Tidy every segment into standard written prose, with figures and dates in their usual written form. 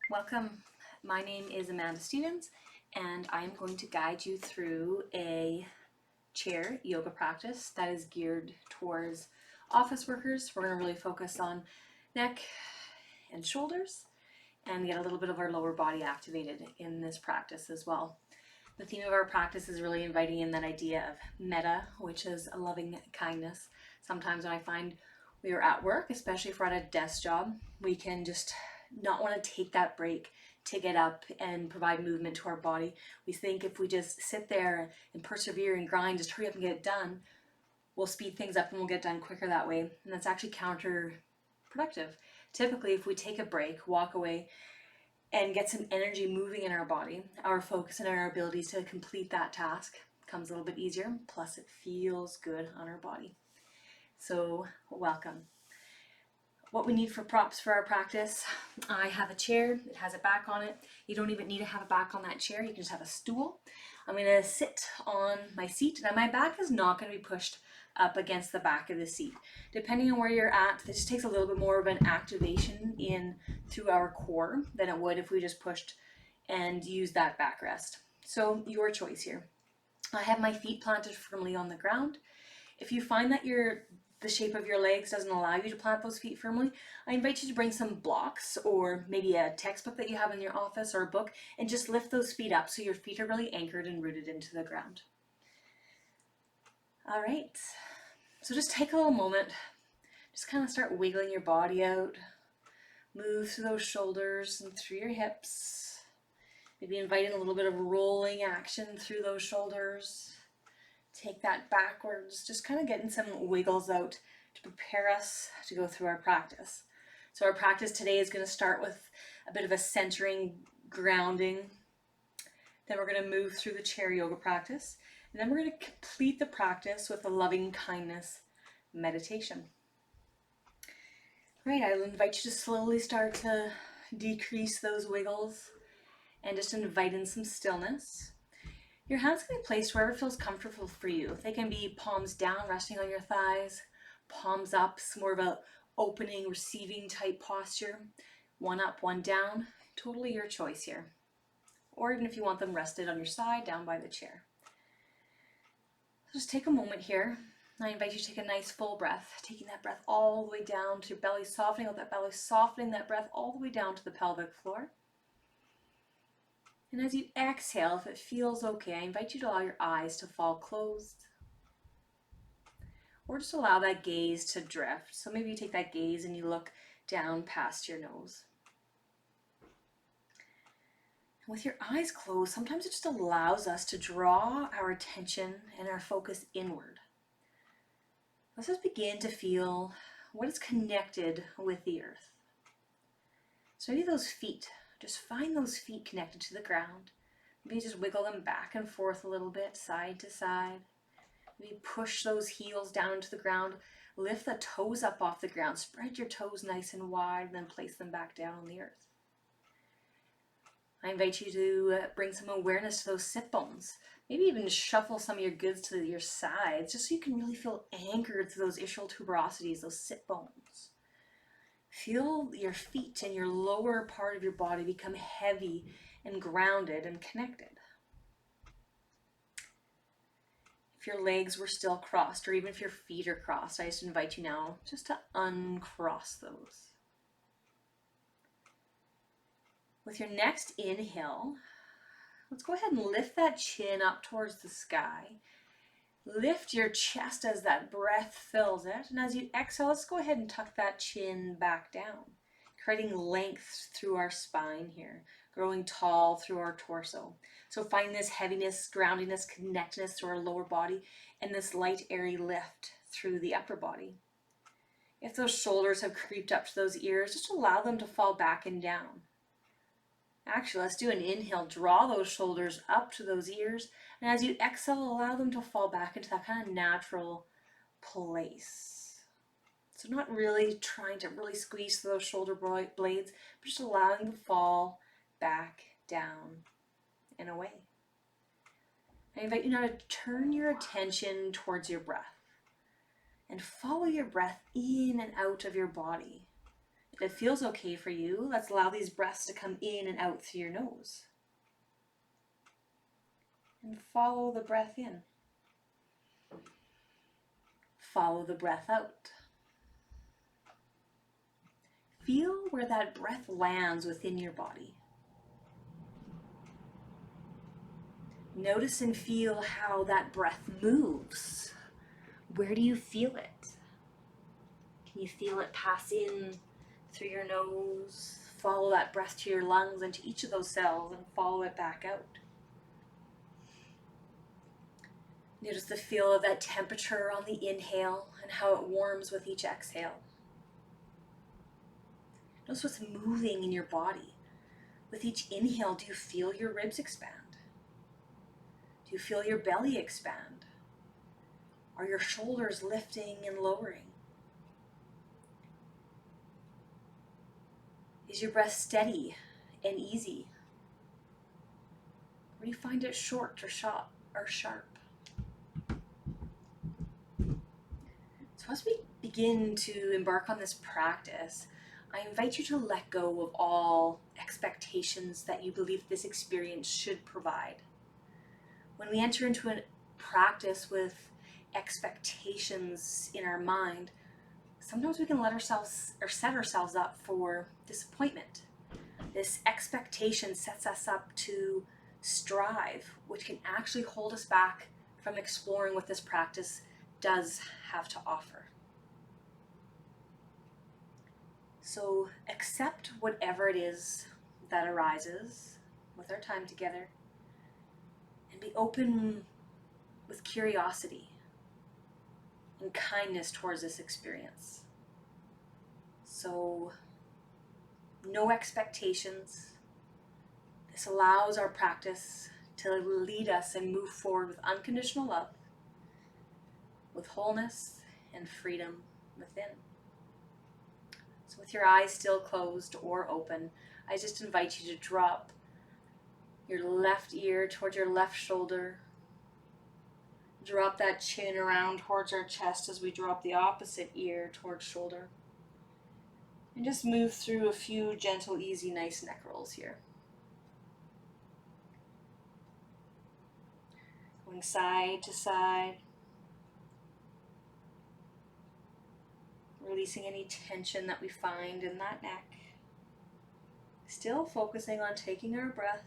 Welcome. My name is Amanda Stevens, and I'm going to guide you through a chair yoga practice that is geared towards office workers. We're going to really focus on neck and shoulders and get a little bit of our lower body activated in this practice as well. The theme of our practice is really inviting in that idea of metta, which is a loving kindness. Sometimes when I find we are at work, especially if we're at a desk job, we can just not want to take that break to get up and provide movement to our body. We think if we just sit there and persevere and grind, just hurry up and get it done, we'll speed things up and we'll get done quicker that way. And that's actually counterproductive. Typically, if we take a break, walk away, and get some energy moving in our body, our focus and our abilities to complete that task comes a little bit easier. Plus, it feels good on our body. So, welcome. What we need for props for our practice, I have a chair, it has a back on it. You don't even need to have a back on that chair, you can just have a stool. I'm going to sit on my seat, and my back is not going to be pushed up against the back of the seat. Depending on where you're at, this just takes a little bit more of an activation in through our core than it would if we just pushed and used that backrest. So your choice here. I have my feet planted firmly on the ground. If you find that the shape of your legs doesn't allow you to plant those feet firmly, I invite you to bring some blocks or maybe a textbook that you have in your office or a book and just lift those feet up so your feet are really anchored and rooted into the ground. All right, so just take a little moment, just kind of start wiggling your body out, move through those shoulders and through your hips, maybe inviting a little bit of rolling action through those shoulders. Take that backwards, just kind of getting some wiggles out to prepare us to go through our practice. So our practice today is going to start with a bit of a centering, grounding. Then we're going to move through the chair yoga practice. And then we're going to complete the practice with a loving kindness meditation. Right, I'll invite you to slowly start to decrease those wiggles and just invite in some stillness. Your hands can be placed wherever feels comfortable for you. They can be palms down, resting on your thighs, palms up, it's more of a opening, receiving type posture. One up, one down, totally your choice here. Or even if you want them rested on your side, down by the chair. So just take a moment here. I invite you to take a nice full breath, taking that breath all the way down to your belly, softening out that belly, softening that breath all the way down to the pelvic floor. And as you exhale, if it feels okay, I invite you to allow your eyes to fall closed. Or just allow that gaze to drift. So maybe you take that gaze and you look down past your nose. And with your eyes closed, sometimes it just allows us to draw our attention and our focus inward. Let's just begin to feel what is connected with the earth. So maybe those feet. Just find those feet connected to the ground. Maybe just wiggle them back and forth a little bit, side to side. Maybe push those heels down into the ground. Lift the toes up off the ground. Spread your toes nice and wide, and then place them back down on the earth. I invite you to bring some awareness to those sit bones. Maybe even shuffle some of your goods to your sides, just so you can really feel anchored to those ischial tuberosities, those sit bones. Feel your feet and your lower part of your body become heavy and grounded and connected. If your legs were still crossed, or even if your feet are crossed, I just invite you now just to uncross those. With your next inhale, let's go ahead and lift that chin up towards the sky. Lift your chest as that breath fills it. And as you exhale, let's go ahead and tuck that chin back down, creating length through our spine here, growing tall through our torso. So finding this heaviness, groundiness, connectedness through our lower body, and this light, airy lift through the upper body. If those shoulders have creeped up to those ears, just allow them to fall back and down. Actually, let's do an inhale. Draw those shoulders up to those ears. And as you exhale, allow them to fall back into that kind of natural place. So not really trying to really squeeze those shoulder blades, but just allowing them to fall back down and away. I invite you now to turn your attention towards your breath and follow your breath in and out of your body. If it feels okay for you, let's allow these breaths to come in and out through your nose. And follow the breath in. Follow the breath out. Feel where that breath lands within your body. Notice and feel how that breath moves. Where do you feel it? Can you feel it pass in through your nose? Follow that breath to your lungs and to each of those cells and follow it back out. Notice the feel of that temperature on the inhale and how it warms with each exhale. Notice what's moving in your body. With each inhale, do you feel your ribs expand? Do you feel your belly expand? Are your shoulders lifting and lowering? Is your breath steady and easy? Or do you find it short or sharp? So as we begin to embark on this practice, I invite you to let go of all expectations that you believe this experience should provide. When we enter into a practice with expectations in our mind, sometimes we can let ourselves or set ourselves up for disappointment. This expectation sets us up to strive, which can actually hold us back from exploring what this practice does have to offer. So accept whatever it is that arises with our time together and be open with curiosity and kindness towards this experience. So no expectations. This allows our practice to lead us and move forward with unconditional love, with wholeness and freedom within. So with your eyes still closed or open, I just invite you to drop your left ear towards your left shoulder. Drop that chin around towards our chest as we drop the opposite ear towards shoulder. And just move through a few gentle, easy, nice neck rolls here. Going side to side. Releasing any tension that we find in that neck. Still focusing on taking our breath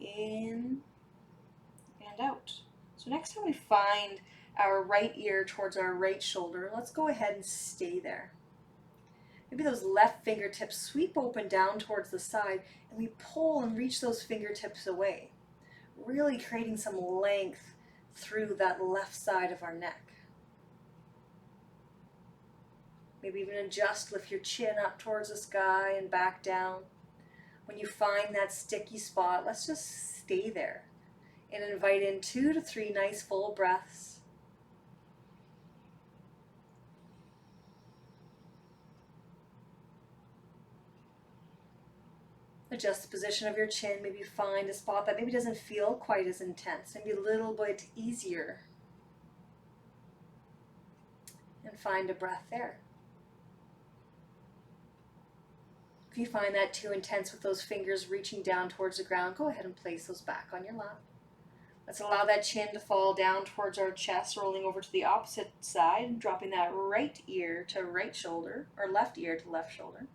in and out. So next time we find our right ear towards our right shoulder, let's go ahead and stay there. Maybe those left fingertips sweep open down towards the side and we pull and reach those fingertips away, really creating some length through that left side of our neck. Maybe even adjust, lift your chin up towards the sky and back down. When you find that sticky spot, let's just stay there and invite in 2 to 3 nice full breaths. Adjust the position of your chin. Maybe find a spot that maybe doesn't feel quite as intense, maybe a little bit easier. And find a breath there. If you find that too intense with those fingers reaching down towards the ground, go ahead and place those back on your lap. Let's allow that chin to fall down towards our chest, rolling over to the opposite side, dropping that right ear to right shoulder, or left ear to left shoulder.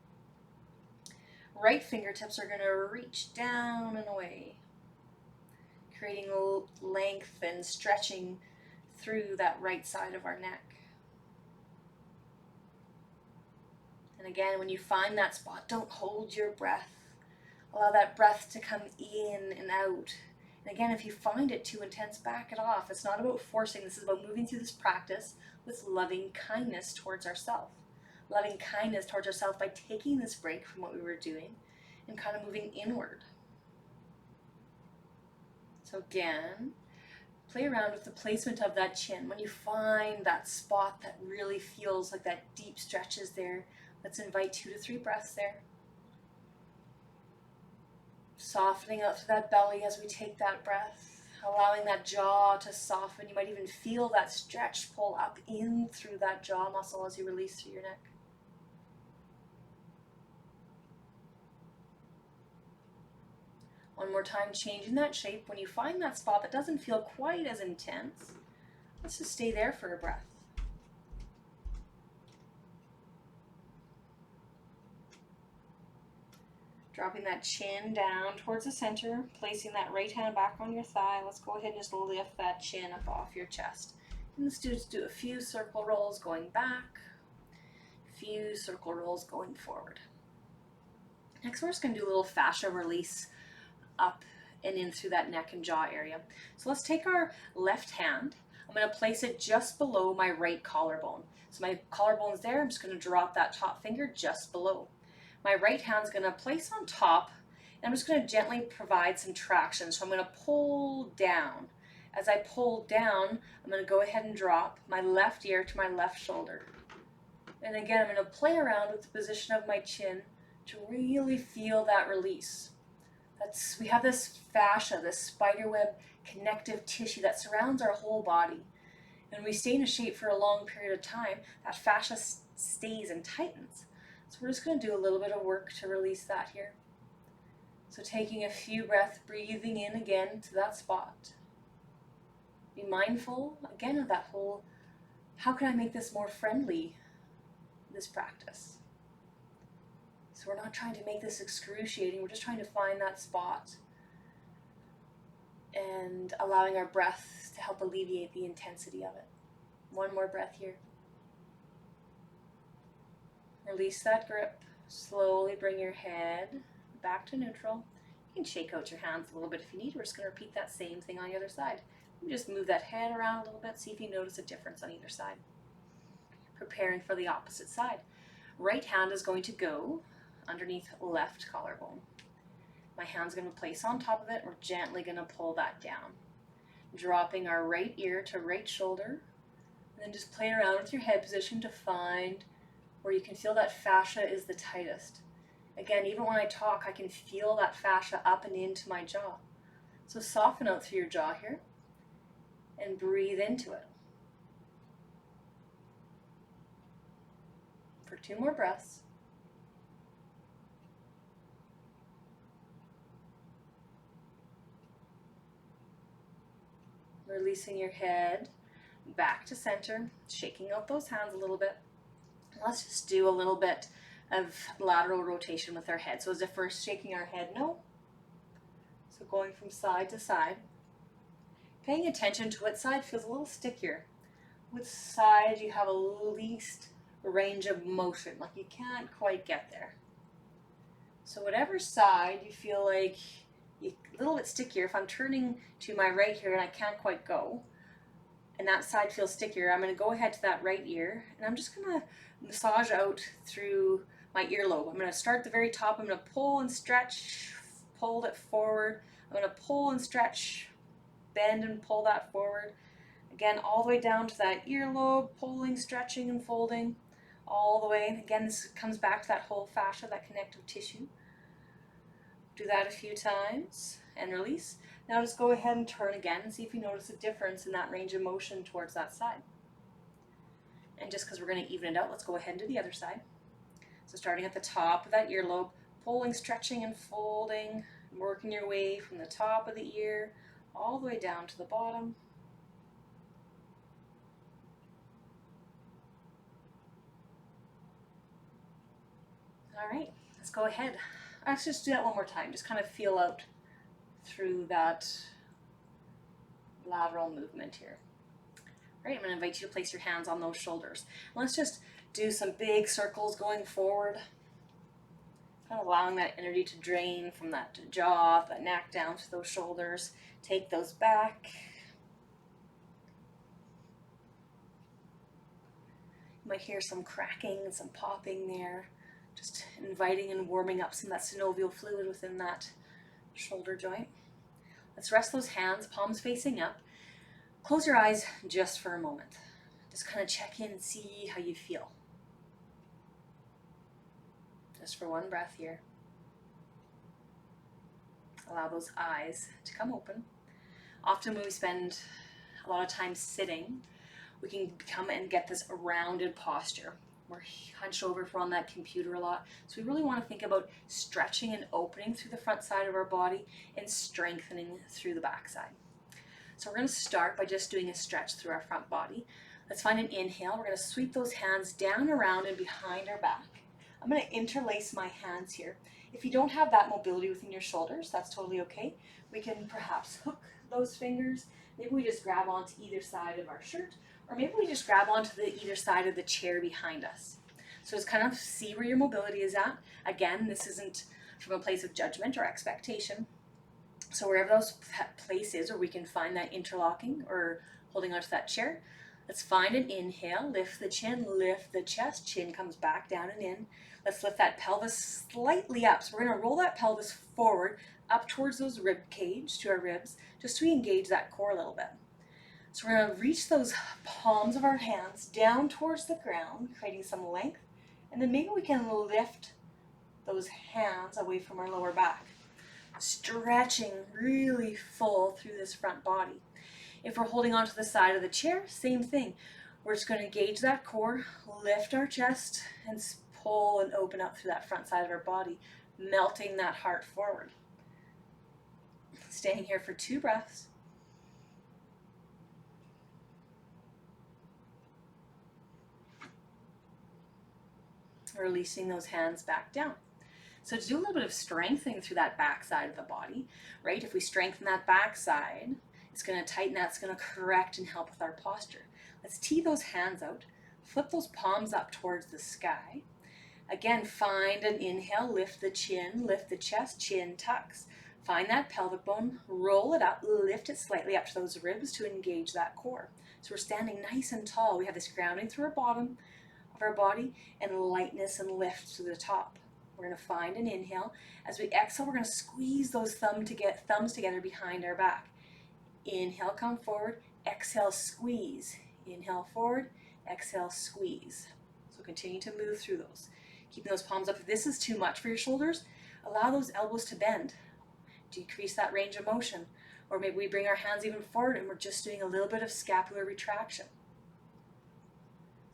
Right fingertips are going to reach down and away, creating length and stretching through that right side of our neck. And again, when you find that spot, don't hold your breath. Allow that breath to come in and out. And again, if you find it too intense, back it off. It's not about forcing. This is about moving through this practice with loving kindness towards ourselves. Loving kindness towards ourselves by taking this break from what we were doing and kind of moving inward. So again, play around with the placement of that chin. When you find that spot that really feels like that deep stretch is there, let's invite 2 to 3 breaths there. Softening out through that belly as we take that breath, allowing that jaw to soften. You might even feel that stretch pull up in through that jaw muscle as you release through your neck. One more time, changing that shape. When you find that spot that doesn't feel quite as intense, let's just stay there for a breath. Dropping that chin down towards the center, placing that right hand back on your thigh. Let's go ahead and just lift that chin up off your chest. And let's just do a few circle rolls going back, a few circle rolls going forward. Next, we're just going to do a little fascia release up and in through that neck and jaw area. So let's take our left hand. I'm going to place it just below my right collarbone. So my collarbone's there. I'm just going to drop that top finger just below. My right hand's going to place on top, and I'm just going to gently provide some traction. So I'm going to pull down. As I pull down, I'm going to go ahead and drop my left ear to my left shoulder. And again, I'm going to play around with the position of my chin to really feel that release. We have this fascia, this spiderweb connective tissue that surrounds our whole body. And when we stay in a shape for a long period of time, that fascia stays and tightens. So we're just going to do a little bit of work to release that here. So taking a few breaths, breathing in again to that spot. Be mindful again of that whole, how can I make this more friendly, this practice? So we're not trying to make this excruciating, we're just trying to find that spot and allowing our breath to help alleviate the intensity of it. One more breath here. Release that grip. Slowly bring your head back to neutral. You can shake out your hands a little bit if you need. We're just going to repeat that same thing on the other side. You just move that head around a little bit, see if you notice a difference on either side. Preparing for the opposite side. Right hand is going to go underneath left collarbone. My hand's going to place on top of it. We're gently going to pull that down. Dropping our right ear to right shoulder. And then just playing around with your head position to find where you can feel that fascia is the tightest. Again, even when I talk, I can feel that fascia up and into my jaw. So soften out through your jaw here and breathe into it. For 2 more breaths. Releasing your head back to center, shaking out those hands a little bit. Let's just do a little bit of lateral rotation with our head. So as if we're shaking our head, no. So going from side to side. Paying attention to what side feels a little stickier. Which side you have a least range of motion, like you can't quite get there. So whatever side you feel like a little bit stickier, if I'm turning to my right here and I can't quite go, and that side feels stickier, I'm going to go ahead to that right ear, and I'm just going to massage out through my earlobe. I'm going to start at the very top. I'm going to pull and stretch, pull it forward. I'm going to pull and stretch, bend and pull that forward. Again, all the way down to that earlobe, pulling, stretching, and folding all the way. Again, this comes back to that whole fascia, that connective tissue. Do that a few times and release. Now just go ahead and turn again and see if you notice a difference in that range of motion towards that side. And just because we're going to even it out, let's go ahead and do the other side. So starting at the top of that earlobe, pulling, stretching, and folding, working your way from the top of the ear all the way down to the bottom. All right, let's go ahead. Let's just do that one more time. Just kind of feel out through that lateral movement here. All right, I'm going to invite you to place your hands on those shoulders. Let's just do some big circles going forward, kind of allowing that energy to drain from that jaw, that neck down to those shoulders. Take those back. You might hear some cracking and some popping there, just inviting and warming up some of that synovial fluid within that shoulder joint. Let's rest those hands, palms facing up. Close your eyes just for a moment. Just kind of check in and see how you feel. Just for one breath here. Allow those eyes to come open. Often when we spend a lot of time sitting, we can come and get this rounded posture. we're hunched over if we're on that computer a lot. So we really want to think about stretching and opening through the front side of our body and strengthening through the back side. So we're going to start by just doing a stretch through our front body. Let's find an inhale. We're going to sweep those hands down, around, and behind our back. I'm going to interlace my hands here. If you don't have that mobility within your shoulders, that's totally okay. We can perhaps hook those fingers. Maybe we just grab onto either side of our shirt, or maybe we just grab onto the either side of the chair behind us. So just kind of see where your mobility is at. Again, this isn't from a place of judgment or expectation. So wherever those place is, or we can find that interlocking or holding onto that chair, let's find an inhale, lift the chin, lift the chest, chin comes back down and in. Let's lift that pelvis slightly up. So we're going to roll that pelvis forward, up towards those rib cage, to our ribs, just to engage that core a little bit. So we're going to reach those palms of our hands down towards the ground, creating some length, and then maybe we can lift those hands away from our lower back, stretching really full through this front body. If we're holding onto the side of the chair, same thing. We're just going to engage that core, lift our chest, and pull and open up through that front side of our body, melting that heart forward. Staying here for 2 breaths. Releasing those hands back down. So to do a little bit of strengthening through that back side of the body, right? If we strengthen that back side, it's going to tighten that, it's going to correct and help with our posture. Let's tee those hands out, flip those palms up towards the sky. Again, find an inhale, lift the chin, lift the chest, chin tucks. Find that pelvic bone, roll it up, lift it slightly up to those ribs to engage that core. So we're standing nice and tall. We have this grounding through our bottom of our body and lightness and lift to the top. We're going to find an inhale. As we exhale, we're going to squeeze those thumbs together behind our back. Inhale, come forward. Exhale, squeeze. Inhale, forward. Exhale, squeeze. So continue to move through those. Keeping those palms up. If this is too much for your shoulders, allow those elbows to bend. Decrease that range of motion. Or maybe we bring our hands even forward and we're just doing a little bit of scapular retraction.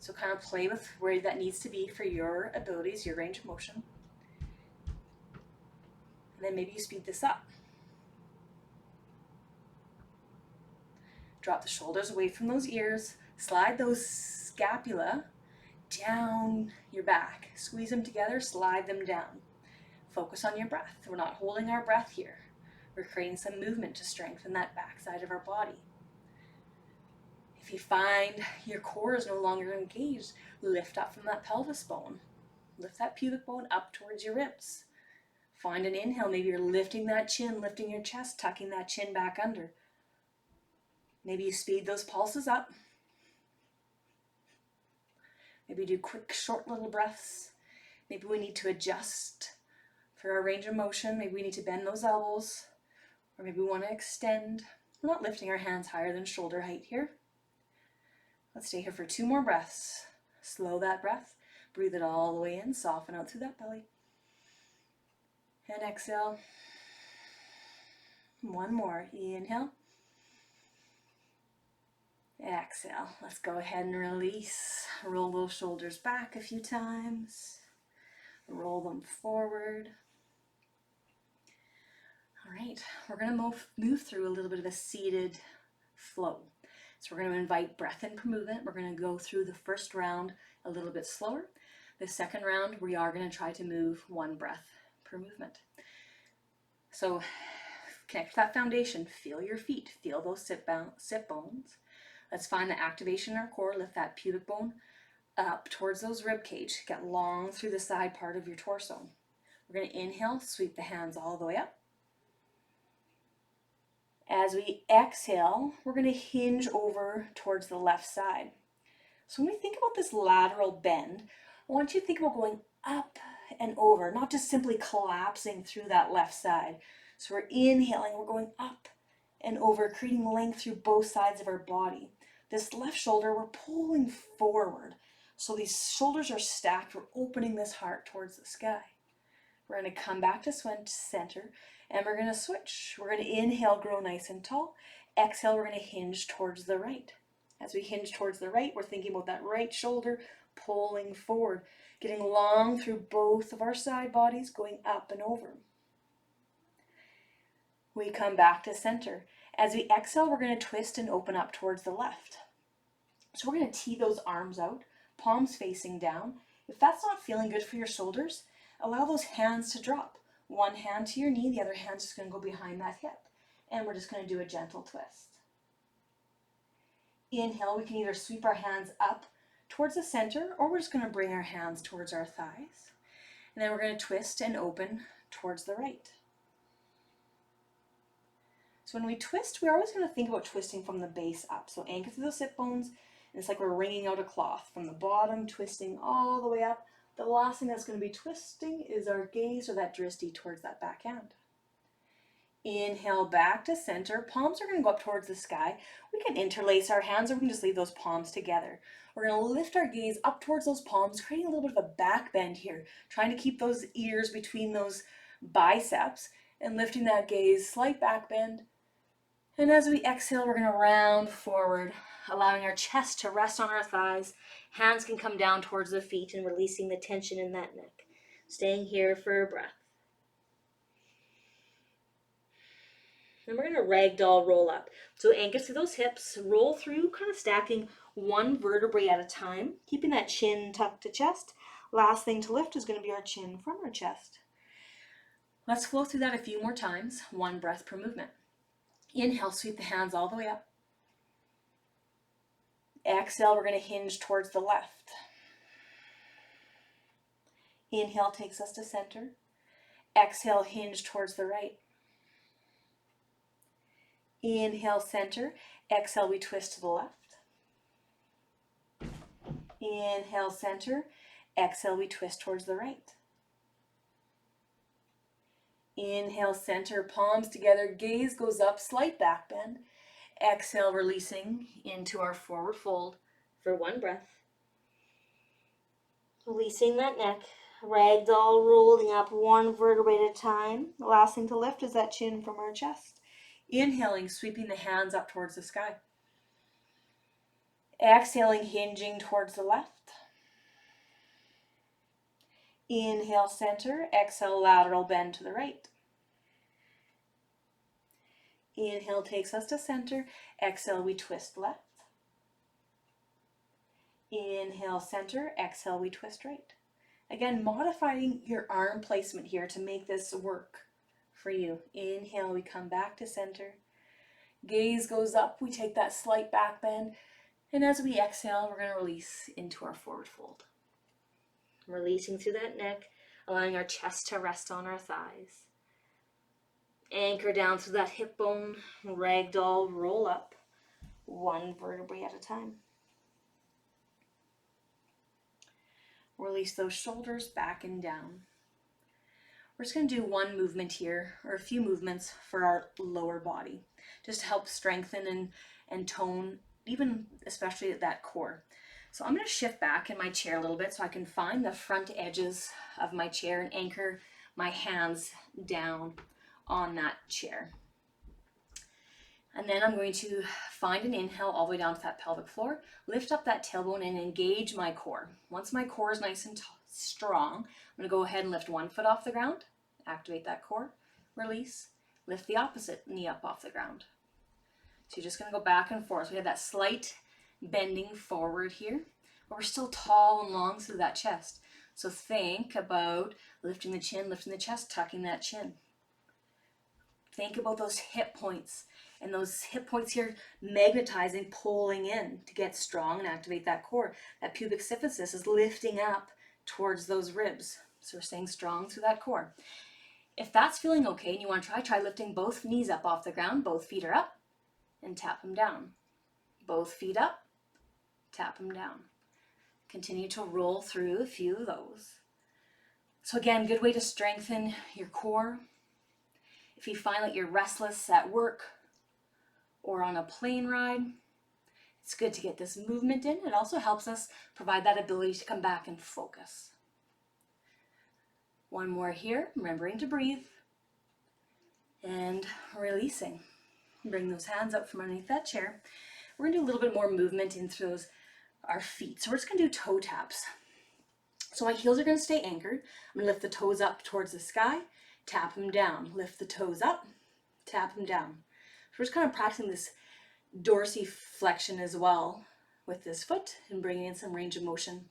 So kind of play with where that needs to be for your abilities, your range of motion. And then maybe you speed this up. Drop the shoulders away from those ears. Slide those scapula down your back. Squeeze them together, slide them down. Focus on your breath. We're not holding our breath here. We're creating some movement to strengthen that back side of our body. If you find your core is no longer engaged, lift up from that pelvis bone. Lift that pubic bone up towards your ribs. Find an inhale. Maybe you're lifting that chin, lifting your chest, tucking that chin back under. Maybe you speed those pulses up. Maybe do quick, short little breaths. Maybe we need to adjust for our range of motion. Maybe we need to bend those elbows. Or maybe we want to extend. We're not lifting our hands higher than shoulder height here. Let's stay here for 2 more breaths. Slow that breath. Breathe it all the way in. Soften out through that belly. And exhale. 1 more. Inhale. Exhale. Let's go ahead and release. Roll those shoulders back a few times. Roll them forward. All right, we're going to move through a little bit of a seated flow. So we're going to invite breath in per movement. We're going to go through the first round a little bit slower. The second round, we are going to try to move 1 breath per movement. So connect to that foundation. Feel your feet. Feel those sit bones. Let's find the activation in our core. Lift that pubic bone up towards those rib cage. Get long through the side part of your torso. We're going to inhale, sweep the hands all the way up. As we exhale, we're going to hinge over towards the left side. So when we think about this lateral bend, I want you to think about going up and over, not just simply collapsing through that left side. So we're inhaling, we're going up and over, creating length through both sides of our body. This left shoulder, we're pulling forward. So these shoulders are stacked. We're opening this heart towards the sky. We're going to come back to center, and we're going to switch. We're going to inhale, grow nice and tall. Exhale, we're going to hinge towards the right. As we hinge towards the right, we're thinking about that right shoulder pulling forward, getting long through both of our side bodies, going up and over. We come back to center. As we exhale, we're going to twist and open up towards the left. So we're going to tee those arms out, palms facing down. If that's not feeling good for your shoulders, allow those hands to drop. One hand to your knee, the other hand's just going to go behind that hip. And we're just going to do a gentle twist. Inhale, we can either sweep our hands up towards the center, or we're just going to bring our hands towards our thighs. And then we're going to twist and open towards the right. So when we twist, we're always going to think about twisting from the base up. So anchor through those hip bones, and it's like we're wringing out a cloth from the bottom, twisting all the way up. The last thing that's going to be twisting is our gaze or that drishti towards that back hand. Inhale back to center. Palms are going to go up towards the sky. We can interlace our hands, or we can just leave those palms together. We're going to lift our gaze up towards those palms, creating a little bit of a back bend here, trying to keep those ears between those biceps and lifting that gaze, slight back bend. And as we exhale, we're going to round forward, allowing our chest to rest on our thighs. Hands can come down towards the feet and releasing the tension in that neck. Staying here for a breath. Then we're going to ragdoll roll up. So anchor through those hips, roll through, kind of stacking one vertebrae at a time, keeping that chin tucked to chest. Last thing to lift is going to be our chin from our chest. Let's flow through that a few more times, one breath per movement. Inhale, sweep the hands all the way up. Exhale, we're going to hinge towards the left. Inhale takes us to center. Exhale, hinge towards the right. Inhale, center. Exhale, we twist to the left. Inhale, center. Exhale, we twist towards the right. Inhale, center, palms together, gaze goes up, slight back bend. Exhale, releasing into our forward fold for one breath. Releasing that neck, ragdoll rolling up one vertebrae at a time. The last thing to lift is that chin from our chest. Inhaling, sweeping the hands up towards the sky. Exhaling, hinging towards the left. Inhale, center. Exhale, lateral bend to the right. Inhale takes us to center. Exhale, we twist left. Inhale, center. Exhale, we twist right. Again, modifying your arm placement here to make this work for you. Inhale, we come back to center. Gaze goes up. We take that slight back bend. And as we exhale, we're going to release into our forward fold. Releasing through that neck, allowing our chest to rest on our thighs. Anchor down through that hip bone, ragdoll, roll up, one vertebrae at a time. Release those shoulders back and down. We're just going to do one movement here, or a few movements for our lower body, just to help strengthen and tone, even especially at that core. So I'm going to shift back in my chair a little bit so I can find the front edges of my chair and anchor my hands down on that chair. And then I'm going to find an inhale all the way down to that pelvic floor, lift up that tailbone and engage my core. Once my core is nice and strong, I'm going to go ahead and lift one foot off the ground, activate that core, release, lift the opposite knee up off the ground. So you're just going to go back and forth. We have that slight bending forward here, but we're still tall and long through that chest. So think about lifting the chin, lifting the chest, tucking that chin. Think about those hip points, and those hip points here magnetizing, pulling in to get strong and activate that core. That pubic symphysis is lifting up towards those ribs. So we're staying strong through that core. If that's feeling okay and you want to try lifting both knees up off the ground. Both feet are up, and tap them down. Both feet up, tap them down. Continue to roll through a few of those. So again, good way to strengthen your core. If you find that you're restless at work or on a plane ride, it's good to get this movement in. It also helps us provide that ability to come back and focus. One more here, remembering to breathe and releasing. Bring those hands up from underneath that chair. We're going to do a little bit more movement into those our feet. So we're just gonna do toe taps. So my heels are gonna stay anchored. I'm gonna lift the toes up towards the sky, tap them down, lift the toes up, tap them down. So we're just kind of practicing this dorsiflexion as well with this foot and bringing in some range of motion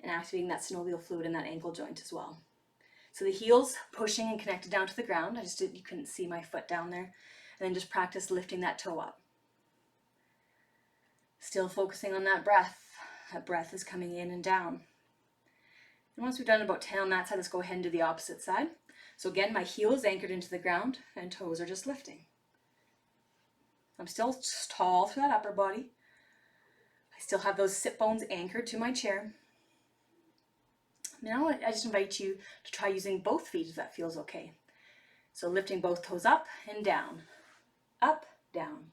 and activating that synovial fluid in that ankle joint as well. So the heels pushing and connected down to the ground. You couldn't see my foot down there. And then just practice lifting that toe up. Still focusing on that breath. That breath is coming in and down. And once we've done about 10 on that side, let's go ahead and do the opposite side. So again, my heel is anchored into the ground and toes are just lifting. I'm still tall through that upper body. I still have those sit bones anchored to my chair. Now I just invite you to try using both feet if that feels okay. So lifting both toes up and down, up, down,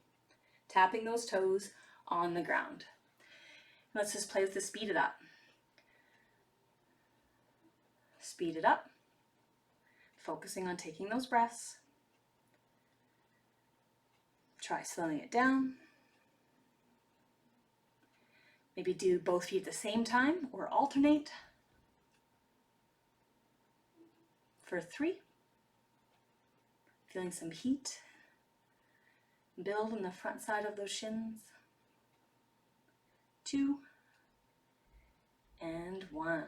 tapping those toes on the ground. Let's just play with the speed of that. Speed it up, focusing on taking those breaths. Try slowing it down. Maybe do both feet at the same time or alternate. For 3. Feeling some heat build in the front side of those shins. 2 and 1.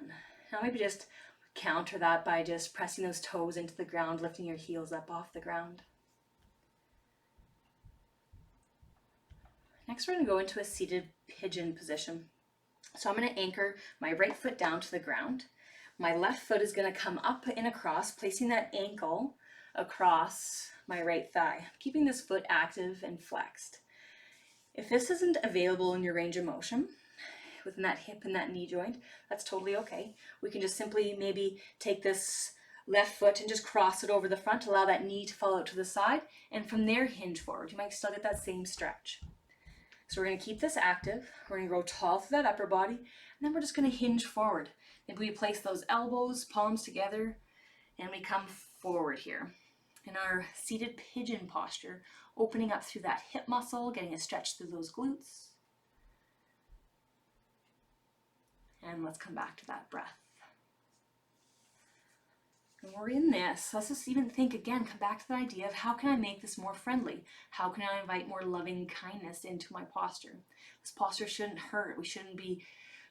Now maybe just counter that by just pressing those toes into the ground, lifting your heels up off the ground. Next, we're going to go into a seated pigeon position. So I'm going to anchor my right foot down to the ground. My left foot is going to come up and across, placing that ankle across my right thigh, keeping this foot active and flexed. If this isn't available in your range of motion, within that hip and that knee joint, that's totally okay. We can just simply maybe take this left foot and just cross it over the front, allow that knee to fall out to the side, and from there hinge forward. You might still get that same stretch. So we're going to keep this active. We're going to grow tall through that upper body, and then we're just going to hinge forward. Maybe we place those elbows, palms together, and we come forward here in our seated pigeon posture, opening up through that hip muscle, getting a stretch through those glutes. And let's come back to that breath. When we're in this, let's just even think again, come back to the idea of how can I make this more friendly? How can I invite more loving kindness into my posture? This posture shouldn't hurt. We shouldn't be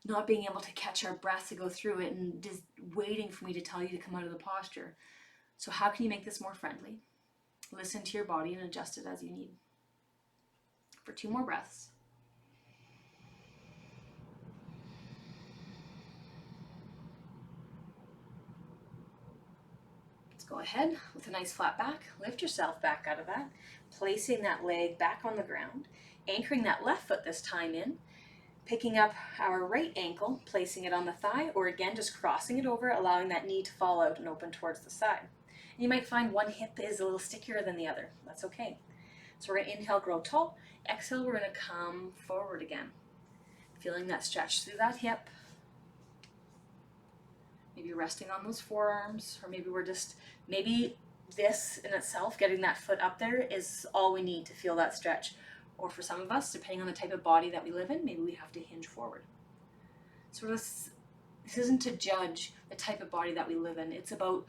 not being able to catch our breath to go through it and just waiting for me to tell you to come out of the posture. So how can you make this more friendly? Listen to your body and adjust it as you need. For 2 more breaths. Go ahead with a nice flat back, lift yourself back out of that, placing that leg back on the ground, anchoring that left foot this time in, picking up our right ankle, placing it on the thigh, or again just crossing it over, allowing that knee to fall out and open towards the side. And you might find one hip is a little stickier than the other. That's okay. So we're going to inhale, grow tall. Exhale, we're going to come forward again. Feeling that stretch through that hip. Maybe resting on those forearms, or maybe this in itself, getting that foot up there, is all we need to feel that stretch. Or for some of us, depending on the type of body that we live in, maybe we have to hinge forward. So this isn't to judge the type of body that we live in. It's about,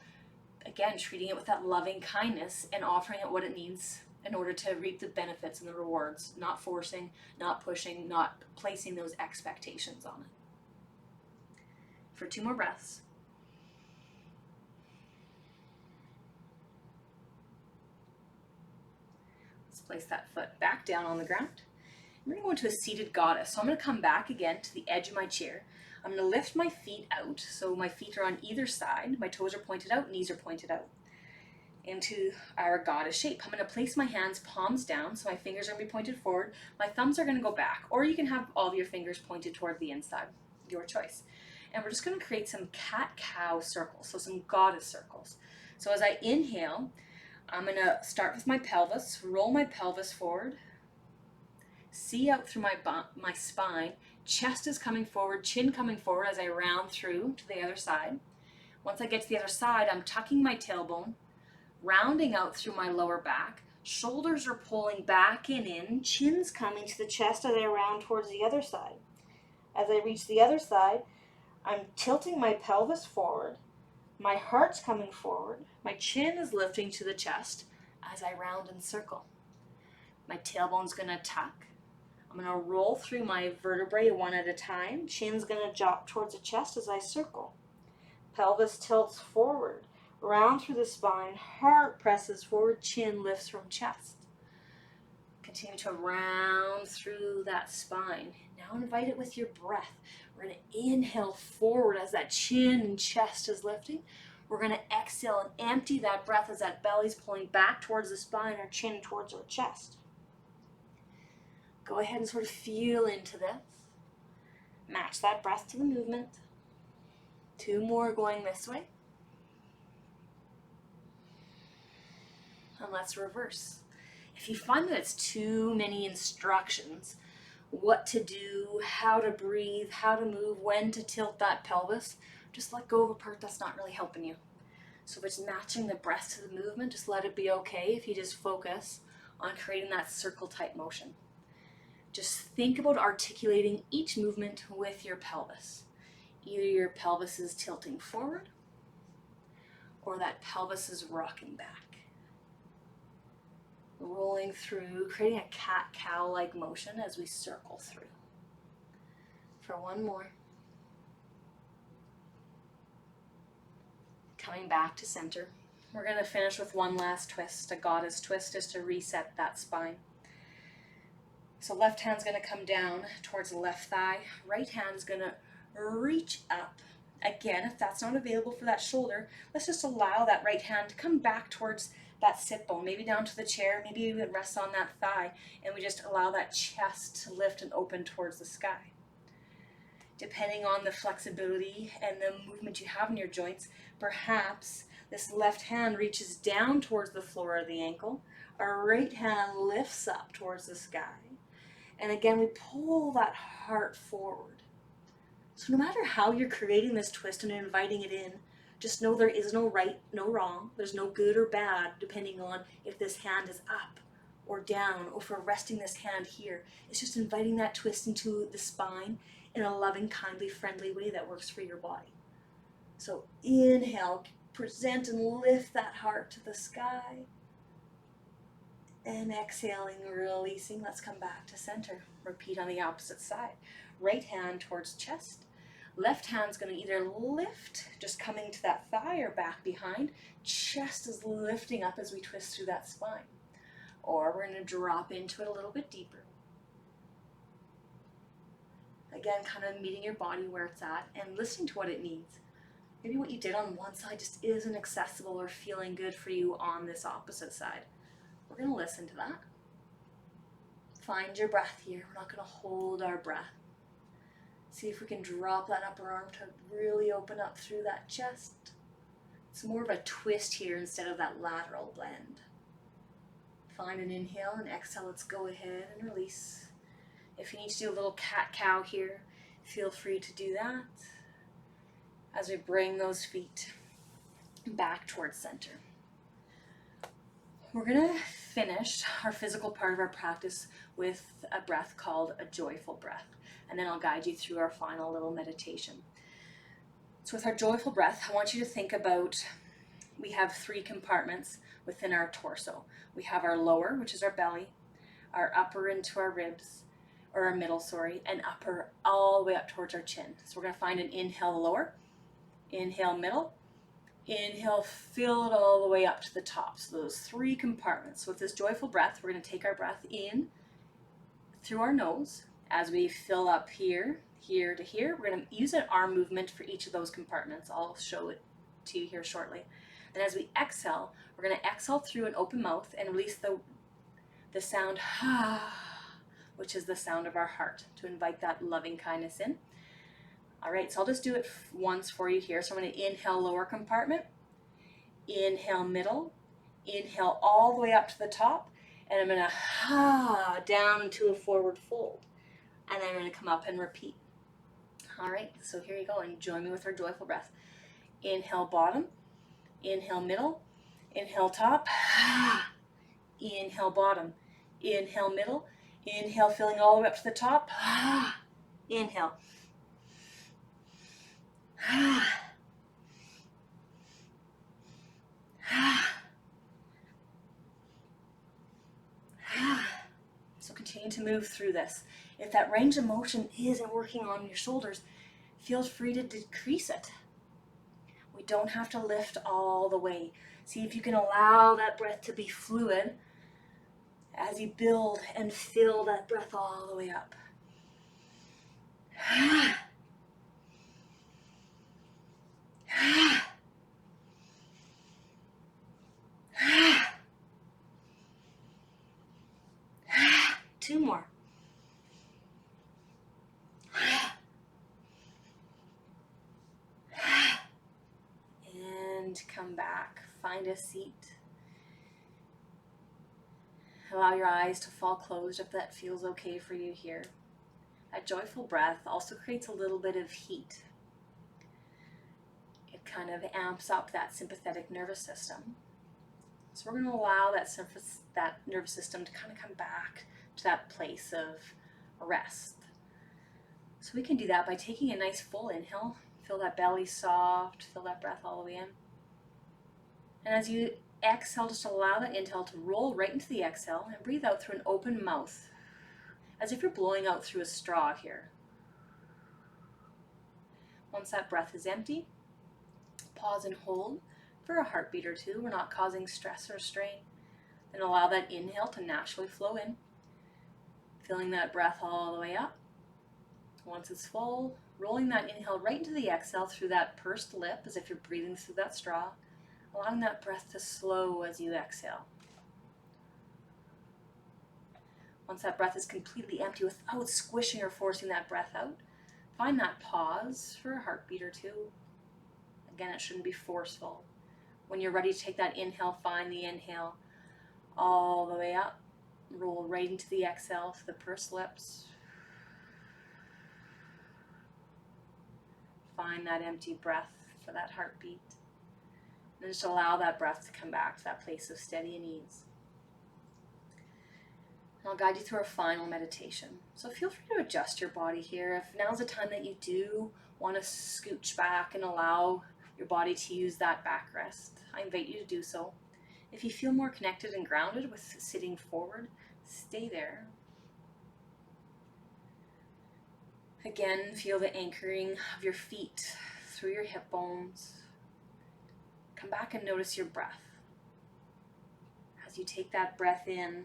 again, treating it with that loving kindness and offering it what it needs in order to reap the benefits and the rewards, not forcing, not pushing, not placing those expectations on it. For 2 more breaths. Place that foot back down on the ground. We're going to go into a seated goddess. So I'm going to come back again to the edge of my chair. I'm going to lift my feet out. So my feet are on either side. My toes are pointed out, knees are pointed out. Into our goddess shape. I'm going to place my hands palms down. So my fingers are going to be pointed forward. My thumbs are going to go back. Or you can have all of your fingers pointed toward the inside. Your choice. And we're just going to create some cat-cow circles. So some goddess circles. So as I inhale, I'm going to start with my pelvis, roll my pelvis forward, see out through my spine, chest is coming forward, chin coming forward as I round through to the other side. Once I get to the other side, I'm tucking my tailbone, rounding out through my lower back, shoulders are pulling back and in, chin's coming to the chest as I round towards the other side. As I reach the other side, I'm tilting my pelvis forward. My heart's coming forward. My chin is lifting to the chest as I round and circle. My tailbone's gonna tuck. I'm gonna roll through my vertebrae one at a time. Chin's gonna drop towards the chest as I circle. Pelvis tilts forward, round through the spine. Heart presses forward, chin lifts from chest. Continue to round through that spine. Now invite it with your breath. We're going to inhale forward as that chin and chest is lifting. We're going to exhale and empty that breath as that belly's pulling back towards the spine, our chin towards our chest. Go ahead and sort of feel into this. Match that breath to the movement. 2 more going this way. And let's reverse. If you find that it's too many instructions, what to do, how to breathe, how to move, when to tilt that pelvis, just let go of a part that's not really helping you. So if it's matching the breath to the movement, just let it be okay if you just focus on creating that circle type motion. Just think about articulating each movement with your pelvis. Either your pelvis is tilting forward or that pelvis is rocking back. Rolling through, creating a cat-cow-like motion as we circle through. For 1 more. Coming back to center. We're going to finish with 1 last twist, a goddess twist, just to reset that spine. So left hand's going to come down towards the left thigh. Right hand is going to reach up. Again, if that's not available for that shoulder, let's just allow that right hand to come back towards that sit bone, maybe down to the chair, maybe even rest on that thigh, and we just allow that chest to lift and open towards the sky. Depending on the flexibility and the movement you have in your joints, perhaps this left hand reaches down towards the floor of the ankle, our right hand lifts up towards the sky, and again we pull that heart forward. So no matter how you're creating this twist and inviting it in, just know there is no right, no wrong. There's no good or bad depending on if this hand is up or down, or if we're resting this hand here. It's just inviting that twist into the spine in a loving, kindly, friendly way that works for your body. So inhale, present and lift that heart to the sky. And exhaling, releasing. Let's come back to center. Repeat on the opposite side. Right hand towards chest. Left hand's going to either lift, just coming to that thigh, or back behind. Chest is lifting up as we twist through that spine. Or we're going to drop into it a little bit deeper. Again, kind of meeting your body where it's at and listening to what it needs. Maybe what you did on one side just isn't accessible or feeling good for you on this opposite side. We're going to listen to that. Find your breath here. We're not going to hold our breath. See if we can drop that upper arm to really open up through that chest. It's more of a twist here instead of that lateral blend. Find an inhale and exhale. Let's go ahead and release. If you need to do a little cat-cow here, feel free to do that as we bring those feet back towards center. We're going to finish our physical part of our practice with a breath called a joyful breath, and then I'll guide you through our final little meditation. So with our joyful breath, I want you to think about, we have 3 compartments within our torso. We have our lower, which is our belly, our upper into our ribs, or our middle, and upper all the way up towards our chin. So we're going to find an inhale lower, inhale middle, inhale, fill it all the way up to the top. So those 3 compartments. So with this joyful breath, we're going to take our breath in through our nose as we fill up here, here to here. We're going to use an arm movement for each of those compartments. I'll show it to you here shortly. And as we exhale, we're going to exhale through an open mouth and release the sound which is the sound of our heart, to invite that loving kindness in. All right, so I'll just do it once for you here. So I'm going to inhale lower compartment, inhale middle, inhale all the way up to the top, and I'm going to down into a forward fold. And then I'm going to come up and repeat. All right, so here you go, and join me with our joyful breath. Inhale bottom, inhale middle, inhale top, inhale bottom, inhale middle, inhale filling all the way up to the top, inhale. So continue to move through this. If that range of motion isn't working on your shoulders, feel free to decrease it. We don't have to lift all the way. See if you can allow that breath to be fluid as you build and fill that breath all the way up. Two more. And come back. Find a seat. Allow your eyes to fall closed if that feels okay for you here. That joyful breath also creates a little bit of heat. It kind of amps up that sympathetic nervous system. So we're going to allow that nervous system to kind of come back to that place of rest. So we can do that by taking a nice full inhale. Feel that belly soft, feel that breath all the way in. And as you exhale, just allow that inhale to roll right into the exhale and breathe out through an open mouth, as if you're blowing out through a straw here. Once that breath is empty, pause and hold for a heartbeat or two. We're not causing stress or strain. Then allow that inhale to naturally flow in, filling that breath all the way up. Once it's full, rolling that inhale right into the exhale through that pursed lip, as if you're breathing through that straw, allowing that breath to slow as you exhale. Once that breath is completely empty without squishing or forcing that breath out, find that pause for a heartbeat or two. Again, it shouldn't be forceful. When you're ready to take that inhale, find the inhale all the way up. Roll right into the exhale to the pursed lips. Find that empty breath for that heartbeat. And just allow that breath to come back to that place of steady and ease. And I'll guide you through our final meditation. So feel free to adjust your body here. If now's the time that you do want to scooch back and allow your body to use that backrest, I invite you to do so. If you feel more connected and grounded with sitting forward, stay there. Again, feel the anchoring of your feet through your hip bones. Come back and notice your breath. As you take that breath in,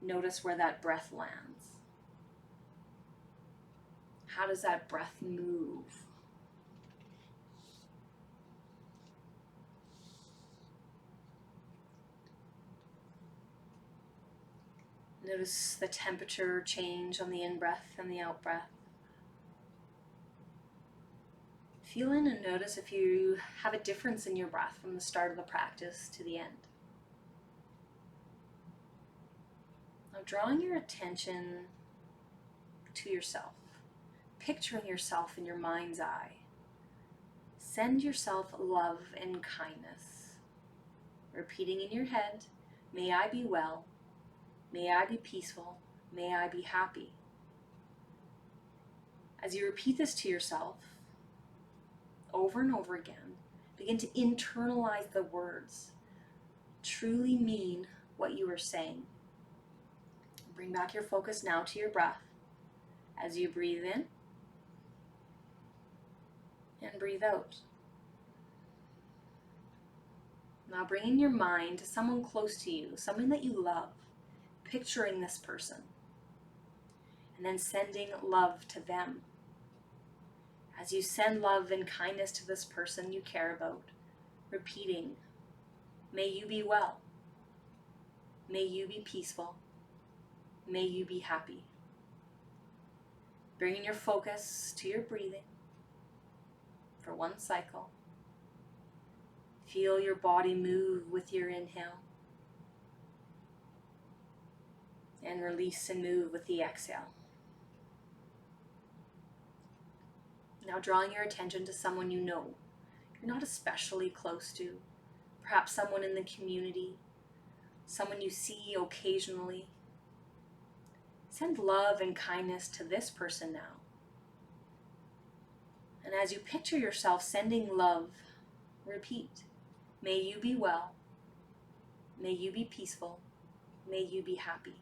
notice where that breath lands. How does that breath move? Notice the temperature change on the in-breath and the out-breath. Feel in and notice if you have a difference in your breath from the start of the practice to the end. Now drawing your attention to yourself, picturing yourself in your mind's eye. Send yourself love and kindness. Repeating in your head, may I be well, may I be peaceful, may I be happy. As you repeat this to yourself, over and over again, begin to internalize the words. Truly mean what you are saying. Bring back your focus now to your breath as you breathe in and breathe out. Now bringing your mind to someone close to you, someone that you love, picturing this person, and then sending love to them. As you send love and kindness to this person you care about, repeating, may you be well, may you be peaceful, may you be happy. Bringing your focus to your breathing for one cycle. Feel your body move with your inhale and release and move with the exhale. Now drawing your attention to someone you know, you're not especially close to, perhaps someone in the community, someone you see occasionally. Send love and kindness to this person now. And as you picture yourself sending love, repeat, may you be well, may you be peaceful, may you be happy.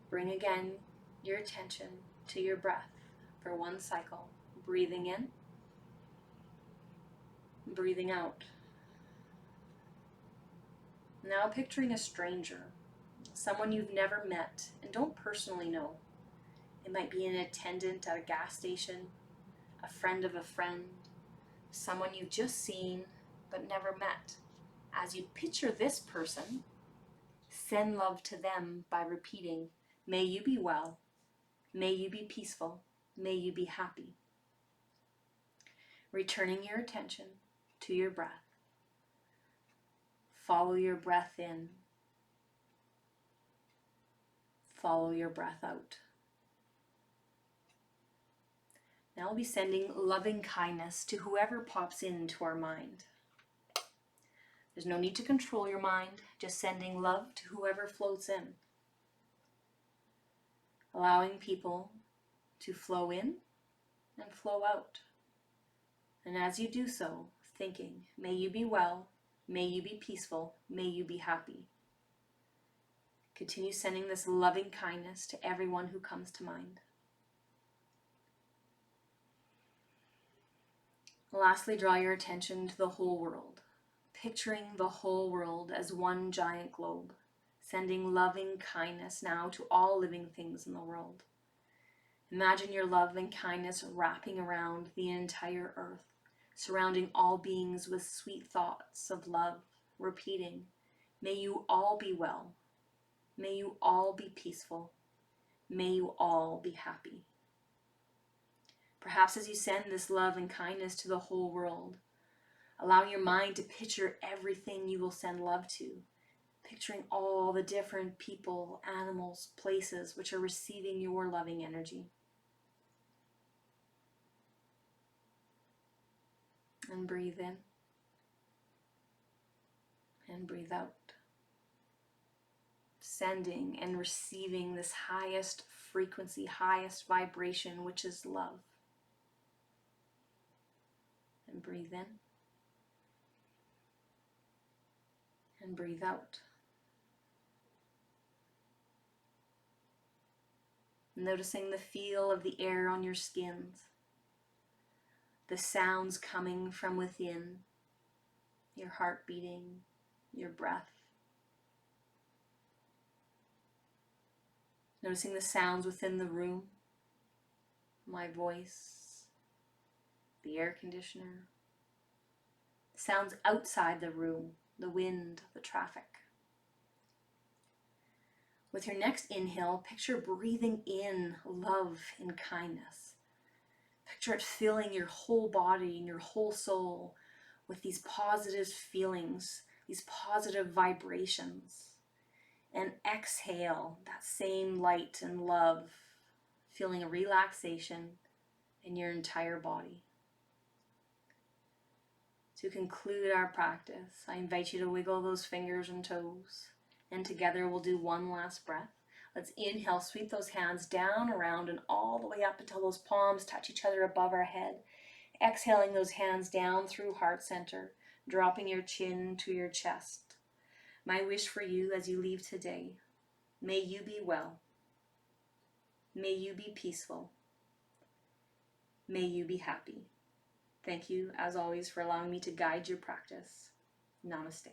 Bring again your attention to your breath for one cycle, breathing in, breathing out. Now picturing a stranger, someone you've never met and don't personally know. It might be an attendant at a gas station, a friend of a friend, someone you've just seen but never met. As you picture this person, send love to them by repeating, may you be well, may you be peaceful, may you be happy. Returning your attention to your breath. Follow your breath in. Follow your breath out. Now we'll be sending loving kindness to whoever pops into our mind. There's no need to control your mind, just sending love to whoever floats in. Allowing people to flow in and flow out. And as you do so, thinking, may you be well, may you be peaceful, may you be happy. Continue sending this loving kindness to everyone who comes to mind. Lastly, draw your attention to the whole world, picturing the whole world as one giant globe, sending loving kindness now to all living things in the world. Imagine your love and kindness wrapping around the entire earth, surrounding all beings with sweet thoughts of love, repeating, may you all be well, may you all be peaceful, may you all be happy. Perhaps as you send this love and kindness to the whole world, allow your mind to picture everything you will send love to, picturing all the different people, animals, places which are receiving your loving energy. And breathe in and breathe out. Sending and receiving this highest frequency, highest vibration, which is love. And breathe in and breathe out. Noticing the feel of the air on your skins, the sounds coming from within, your heart beating, your breath. Noticing the sounds within the room, my voice, the air conditioner, the sounds outside the room, the wind, the traffic. With your next inhale, picture breathing in love and kindness. Picture it filling your whole body and your whole soul with these positive feelings, these positive vibrations. And exhale that same light and love, feeling a relaxation in your entire body. To conclude our practice, I invite you to wiggle those fingers and toes, and together we'll do one last breath. Let's inhale, sweep those hands down, around, and all the way up until those palms touch each other above our head. Exhaling those hands down through heart center, dropping your chin to your chest. My wish for you as you leave today, may you be well, may you be peaceful, may you be happy. Thank you, as always, for allowing me to guide your practice. Namaste.